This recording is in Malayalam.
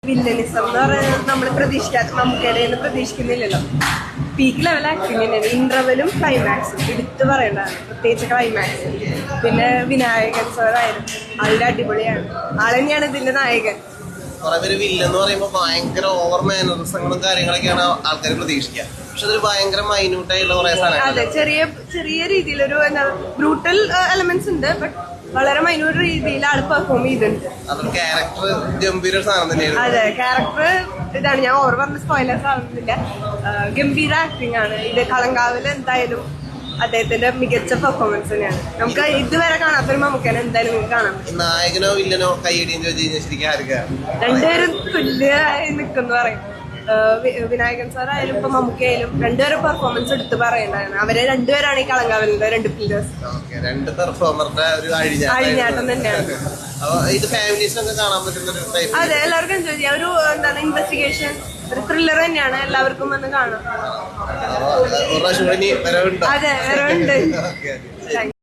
വില്ലനിസം എന്ന് പറയുന്നത് നമ്മൾ നമുക്കിടയിൽ പ്രതീക്ഷിക്കുന്നില്ലല്ലോ. പീക്ക് ലെവൽ ആക്ടിങ് തന്നെയാണ്. ഇന്റർവെലും ക്ലൈമാക്സും എടുത്തു പറയേണ്ടതാണ്, പ്രത്യേകിച്ച് ക്ലൈമാക്സ്. പിന്നെ വിനായകൻ സാറായാലും ആളുടെ അടിപൊളിയാണ്. ആൾ തന്നെയാണ് ഇതിന്റെ നായകൻ. കുറെ പേര് വില്ലെന്ന് പറയുമ്പോൾ ഭയങ്കര ഓവർ മാനറിസങ്ങളും കാര്യങ്ങളൊക്കെയാണ് ആൾക്കാർ പ്രതീക്ഷിക്കുക. പക്ഷെ അതൊരു ഭയങ്കര മൈന്യൂട്ടായിട്ടുള്ള കുറെ സാധനങ്ങൾ. അതെ, ചെറിയ രീതിയിലൊരു ബ്രൂട്ടൽ എലമെന്റ്സ് ഉണ്ട്, ബട്ട് വളരെ മൈന്യൂട്ട് രീതിയിൽ ആള് പെർഫോം ചെയ്തിട്ടുണ്ട്. ക്യാരക്ടർ ഗംഭീര സാധനം തന്നെയാണ്. അതെ, ക്യാരക്ടർ ഇതാണ്. ഞാൻ ഓവർ പറഞ്ഞ സ്പോയിലേഴ്സ് ആവുന്നില്ല. ഗംഭീര ആക്ടിങ് ആണ് ഇത്. കളങ്കാവിൽ എന്തായാലും അദ്ദേഹത്തിന്റെ മികച്ച പെർഫോമൻസ് തന്നെയാണ്. നമുക്ക് ഇതുവരെ കാണാത്തൊരു മമ്മൂക്കനെ എന്തായാലും കാണാൻ പറ്റും. നായകനോ വില്ലനോ കൈയടിയും ചോദിച്ചു കഴിഞ്ഞാൽ ശരിക്കും ആർക്കാണ്? രണ്ടുപേരും തുല്യമായി നിൽക്കുന്ന പറയും. വിനായകൻ സാറായാലും ഇപ്പൊ മമ്മൂക്കയായാലും രണ്ടുപേരും പെർഫോമൻസ് എടുത്ത് പറയേണ്ടതാണ്. അവരെ രണ്ടുപേരാണ് ഈ കളങ്കാവലിന്റെ രണ്ട് പില്ലേഴ്സ്. രണ്ട് പെർഫോമറുടെ ഒരു അഴിഞ്ഞാട്ടം തന്നെയാണ്. ഇത് ഫാമിലീസിനൊക്കെ കാണാൻ പറ്റുന്ന. അതെ, എല്ലാവർക്കും എൻജോയ് ചെയ്യാം. ഒരു എന്താണ് ഇൻവെസ്റ്റിഗേഷൻ, ഒരു ത്രില്ലർ തന്നെയാണ്. എല്ലാവർക്കും വന്ന് കാണാം. അതെ, വരവുണ്ട്. Thank you.